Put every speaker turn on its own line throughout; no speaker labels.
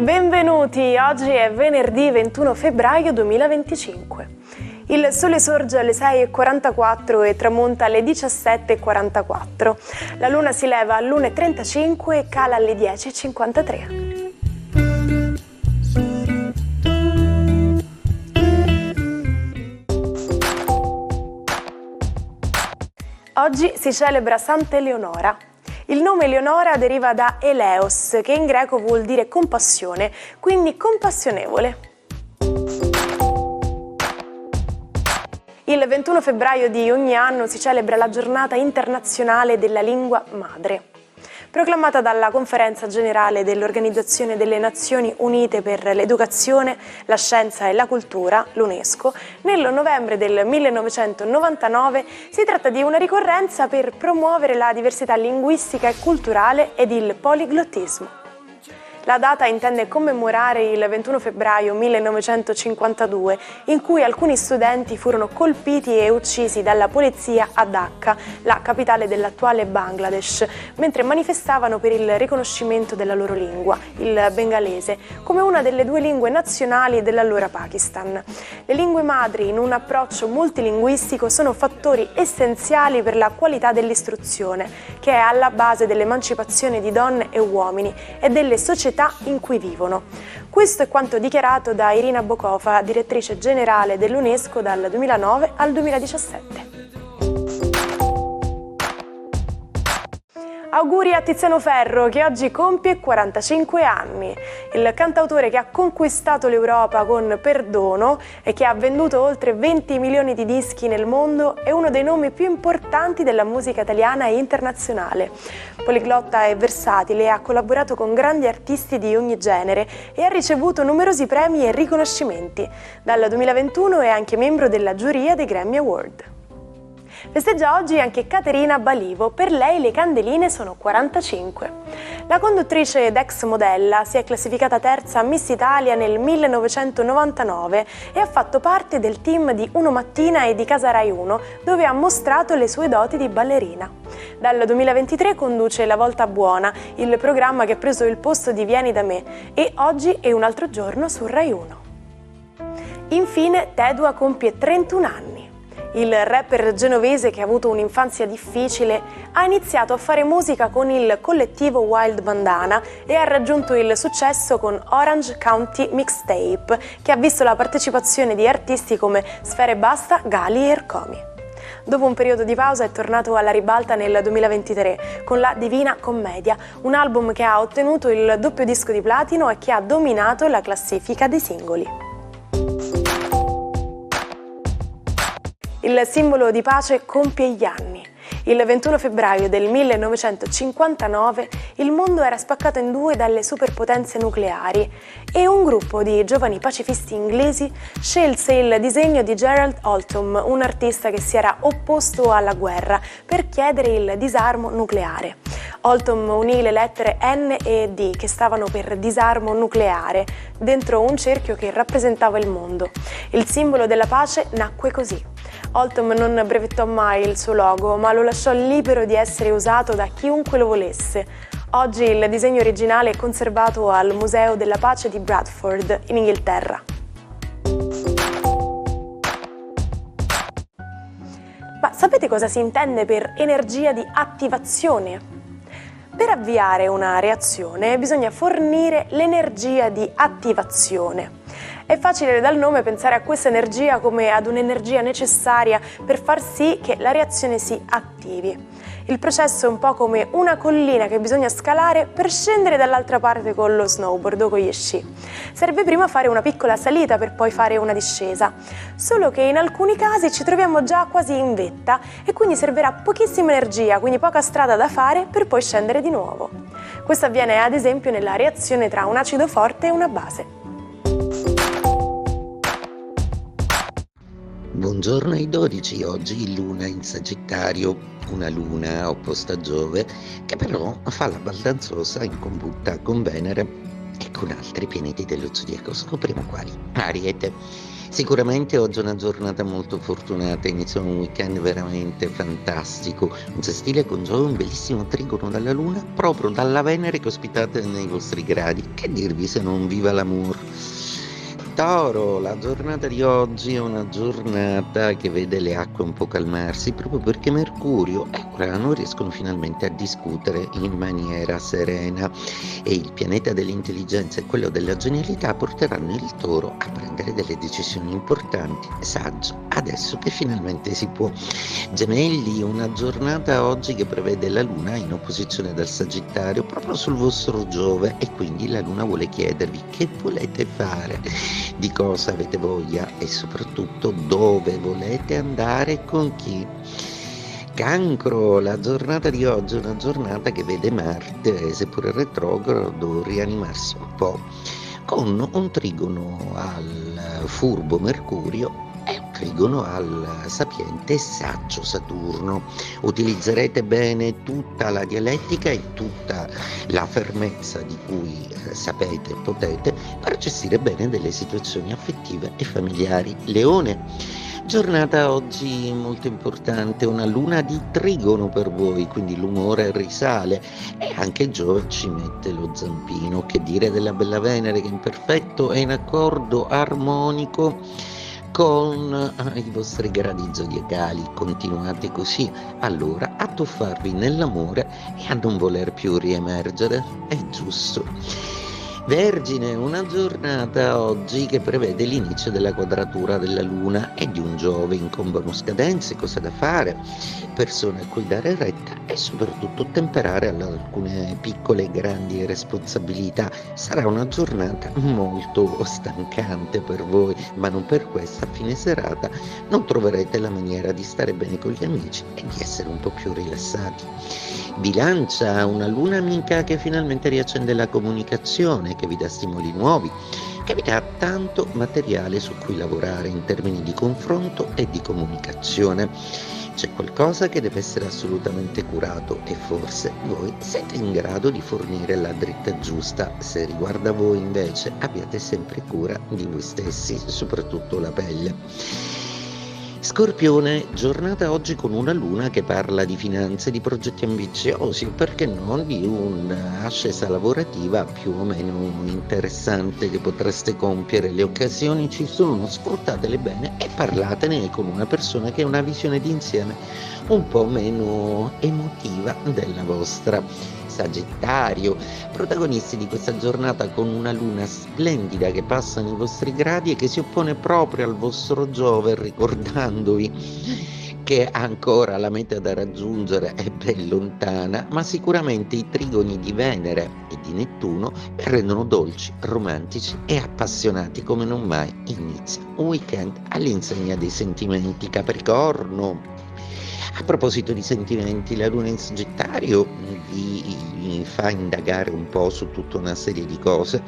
Benvenuti, oggi è venerdì 21 febbraio 2025. Il sole sorge alle 6:44 e tramonta alle 17:44. La luna si leva all'1:35 e cala alle 10:53. Oggi si celebra Sant'Eleonora. Il nome Eleonora deriva da Eleos, che in greco vuol dire compassione, quindi compassionevole. Il 21 febbraio di ogni anno si celebra la Giornata internazionale della lingua madre. Proclamata dalla Conferenza Generale dell'Organizzazione delle Nazioni Unite per l'Educazione, la Scienza e la Cultura, l'UNESCO, nel novembre del 1999, si tratta di una ricorrenza per promuovere la diversità linguistica e culturale ed il poliglottismo. La data intende commemorare il 21 febbraio 1952, in cui alcuni studenti furono colpiti e uccisi dalla polizia a Dhaka, la capitale dell'attuale Bangladesh, mentre manifestavano per il riconoscimento della loro lingua, il bengalese, come una delle due lingue nazionali dell'allora Pakistan. Le lingue madri, in un approccio multilinguistico, sono fattori essenziali per la qualità dell'istruzione, che è alla base dell'emancipazione di donne e uomini e delle società in cui vivono. Questo è quanto dichiarato da Irina Bokova, direttrice generale dell'UNESCO dal 2009 al 2017. Auguri a Tiziano Ferro, che oggi compie 45 anni. Il cantautore che ha conquistato l'Europa con Perdono e che ha venduto oltre 20 milioni di dischi nel mondo è uno dei nomi più importanti della musica italiana e internazionale. Poliglotta e versatile, ha collaborato con grandi artisti di ogni genere e ha ricevuto numerosi premi e riconoscimenti. Dal 2021 è anche membro della giuria dei Grammy Award. Festeggia oggi anche Caterina Balivo, per lei le candeline sono 45. La conduttrice ed ex modella si è classificata terza a Miss Italia nel 1999 e ha fatto parte del team di Uno Mattina e di Casa Rai 1, dove ha mostrato le sue doti di ballerina. Dal 2023 conduce La Volta Buona, il programma che ha preso il posto di Vieni da me, e Oggi è un altro giorno su Rai 1. Infine, Tedua compie 31 anni. Il rapper genovese, che ha avuto un'infanzia difficile, ha iniziato a fare musica con il collettivo Wild Bandana e ha raggiunto il successo con Orange County Mixtape, che ha visto la partecipazione di artisti come Sfera Ebbasta, Gali e Ercomi. Dopo un periodo di pausa è tornato alla ribalta nel 2023 con La Divina Commedia, un album che ha ottenuto il doppio disco di platino e che ha dominato la classifica dei singoli. Il simbolo di pace compie gli anni. Il 21 febbraio del 1959 il mondo era spaccato in due dalle superpotenze nucleari e un gruppo di giovani pacifisti inglesi scelse il disegno di Gerald Oldham, un artista che si era opposto alla guerra, per chiedere il disarmo nucleare. Oldham unì le lettere N e D, che stavano per disarmo nucleare, dentro un cerchio che rappresentava il mondo. Il simbolo della pace nacque così. Oldham non brevettò mai il suo logo, ma lo lasciò libero di essere usato da chiunque lo volesse. Oggi il disegno originale è conservato al Museo della Pace di Bradford, in Inghilterra. Ma sapete cosa si intende per energia di attivazione? Per avviare una reazione bisogna fornire l'energia di attivazione. È facile dal nome pensare a questa energia come ad un'energia necessaria per far sì che la reazione si attivi. Il processo è un po' come una collina che bisogna scalare per scendere dall'altra parte con lo snowboard o con gli sci. Serve prima fare una piccola salita per poi fare una discesa, solo che in alcuni casi ci troviamo già quasi in vetta e quindi servirà pochissima energia, quindi poca strada da fare per poi scendere di nuovo. Questo avviene ad esempio nella reazione tra un acido forte e una base.
Buongiorno ai 12, oggi luna in Sagittario, una luna opposta a Giove che però fa la baldanzosa in combutta con Venere e con altri pianeti dello zodiaco. Scopriamo quali. Ariete. Sicuramente oggi è una giornata molto fortunata, inizia un weekend veramente fantastico, un sestile con Giove, un bellissimo trigono dalla Luna, proprio dalla Venere che ospitate nei vostri gradi. Che dirvi se non viva l'amor? Toro, la giornata di oggi è una giornata che vede le acque un po' calmarsi proprio perché Mercurio e Urano riescono finalmente a discutere in maniera serena e il pianeta dell'intelligenza e quello della genialità porteranno il Toro a prendere delle decisioni importanti. Saggio, adesso che finalmente si può. Gemelli, una giornata oggi che prevede la Luna in opposizione dal Sagittario proprio sul vostro Giove e quindi la Luna vuole chiedervi che volete fare, di cosa avete voglia e soprattutto dove volete andare e con chi. Cancro, la giornata di oggi è una giornata che vede Marte, seppure retrogrado, rianimarsi un po' con un trigono al furbo Mercurio e un trigono al sapiente e saggio Saturno. Utilizzerete bene tutta la dialettica e tutta la fermezza di cui sapete e potete per gestire bene delle situazioni affettive e familiari. Leone, giornata oggi molto importante, una luna di trigono per voi, quindi l'umore risale e anche Giove ci mette lo zampino. Che dire della bella Venere che in perfetto e in accordo armonico con i vostri gradi zodiacali. Continuate così allora a tuffarvi nell'amore e a non voler più riemergere, è giusto. Vergine, una giornata oggi che prevede l'inizio della quadratura della Luna e di un Giove in bonuscadenze, cose da fare, persone a cui dare retta e soprattutto temperare alcune piccole e grandi responsabilità. Sarà una giornata molto stancante per voi, ma non per questo a fine serata non troverete la maniera di stare bene con gli amici e di essere un po' più rilassati. Bilancia, una luna amica che finalmente riaccende la comunicazione, che vi dà stimoli nuovi, che vi dà tanto materiale su cui lavorare in termini di confronto e di comunicazione. C'è qualcosa che deve essere assolutamente curato e forse voi siete in grado di fornire la dritta giusta. Se riguarda voi invece abbiate sempre cura di voi stessi, soprattutto la pelle. Scorpione, giornata oggi con una luna che parla di finanze, di progetti ambiziosi, perché no, di un'ascesa lavorativa più o meno interessante che potreste compiere. Le occasioni ci sono, sfruttatele bene e parlatene con una persona che ha una visione d'insieme un po' meno emotiva della vostra. Sagittario, protagonisti di questa giornata con una luna splendida che passa nei vostri gradi e che si oppone proprio al vostro Giove, ricordandovi che ancora la meta da raggiungere è ben lontana, ma sicuramente i trigoni di Venere e di Nettuno vi rendono dolci, romantici e appassionati come non mai. Inizia un weekend all'insegna dei sentimenti. Capricorno, a proposito di sentimenti, la luna in Sagittario vi fa indagare un po' su tutta una serie di cose.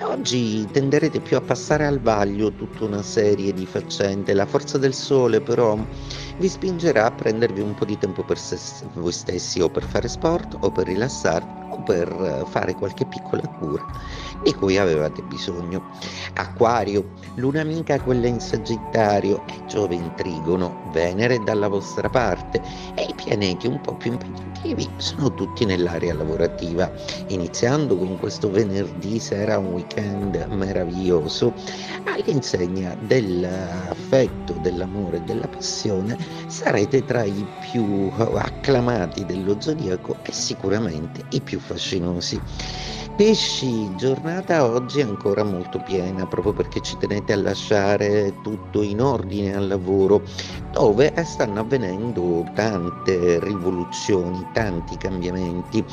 Oggi tenderete più a passare al vaglio tutta una serie di faccende. La forza del sole però vi spingerà a prendervi un po' di tempo per voi stessi, o per fare sport, o per rilassarvi, o per fare qualche piccola cura di cui avevate bisogno. Acquario, luna amica quella in Sagittario e Giove in Trigono, Venere dalla vostra parte e i pianeti un po' più impegnativi sono tutti nell'area lavorativa. Iniziando con questo venerdì sera un weekend meraviglioso all'insegna dell'affetto, dell'amore e della passione, sarete tra i più acclamati dello zodiaco e sicuramente i più fascinosi. Pesci, giornata oggi ancora molto piena, proprio perché ci tenete a lasciare tutto in ordine al lavoro, dove stanno avvenendo tante rivoluzioni, tanti cambiamenti.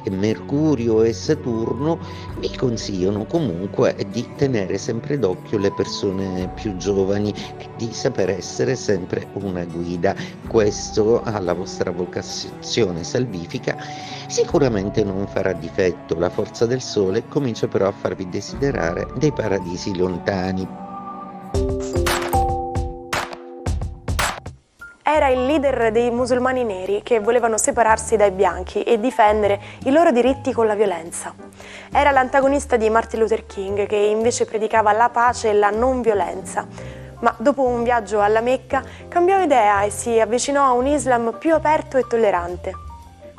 Mercurio e Saturno vi consigliano comunque di tenere sempre d'occhio le persone più giovani e di saper essere sempre una guida. Questo alla vostra vocazione salvifica sicuramente non farà difetto. La forza del sole comincia però a farvi desiderare dei paradisi lontani.
Era il leader dei musulmani neri che volevano separarsi dai bianchi e difendere i loro diritti con la violenza. Era l'antagonista di Martin Luther King che invece predicava la pace e la non violenza. Ma dopo un viaggio alla Mecca cambiò idea e si avvicinò a un Islam più aperto e tollerante.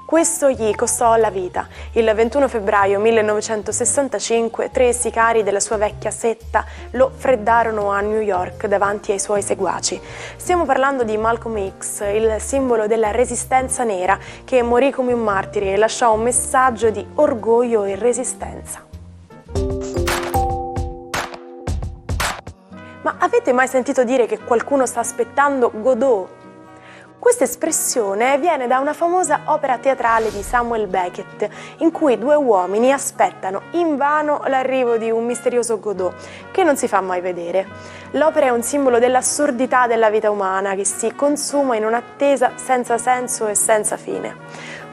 Questo gli costò la vita. Il 21 febbraio 1965 3 sicari della sua vecchia setta lo freddarono a New York davanti ai suoi seguaci. Stiamo parlando di Malcolm X, il simbolo della resistenza nera, che morì come un martire e lasciò un messaggio di orgoglio e resistenza. Ma avete mai sentito dire che qualcuno sta aspettando Godot? Questa espressione viene da una famosa opera teatrale di Samuel Beckett, in cui due uomini aspettano invano l'arrivo di un misterioso Godot, che non si fa mai vedere. L'opera è un simbolo dell'assurdità della vita umana, che si consuma in un'attesa senza senso e senza fine.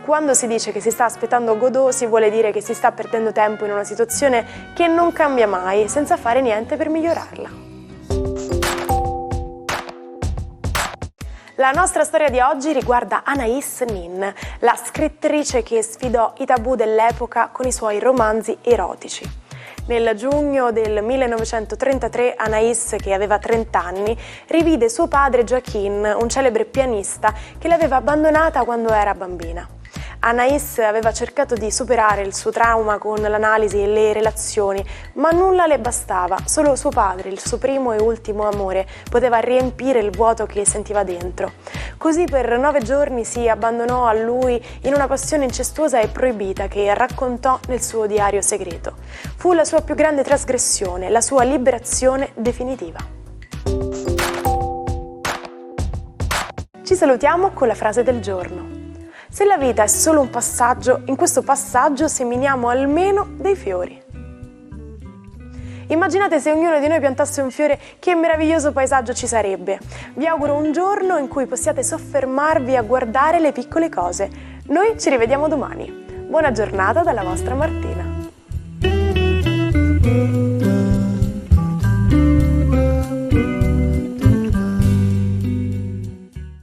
Quando si dice che si sta aspettando Godot, si vuole dire che si sta perdendo tempo in una situazione che non cambia mai, senza fare niente per migliorarla. La nostra storia di oggi riguarda Anais Nin, la scrittrice che sfidò i tabù dell'epoca con i suoi romanzi erotici. Nel giugno del 1933 Anais, che aveva 30 anni, rivide suo padre Joaquin, un celebre pianista che l'aveva abbandonata quando era bambina. Anais aveva cercato di superare il suo trauma con l'analisi e le relazioni, ma nulla le bastava. Solo suo padre, il suo primo e ultimo amore, poteva riempire il vuoto che sentiva dentro. Così per 9 giorni si abbandonò a lui in una passione incestuosa e proibita che raccontò nel suo diario segreto. Fu la sua più grande trasgressione, la sua liberazione definitiva. Ci salutiamo con la frase del giorno. Se la vita è solo un passaggio, in questo passaggio seminiamo almeno dei fiori. Immaginate se ognuno di noi piantasse un fiore, che meraviglioso paesaggio ci sarebbe. Vi auguro un giorno in cui possiate soffermarvi a guardare le piccole cose. Noi ci rivediamo domani. Buona giornata dalla vostra Martina.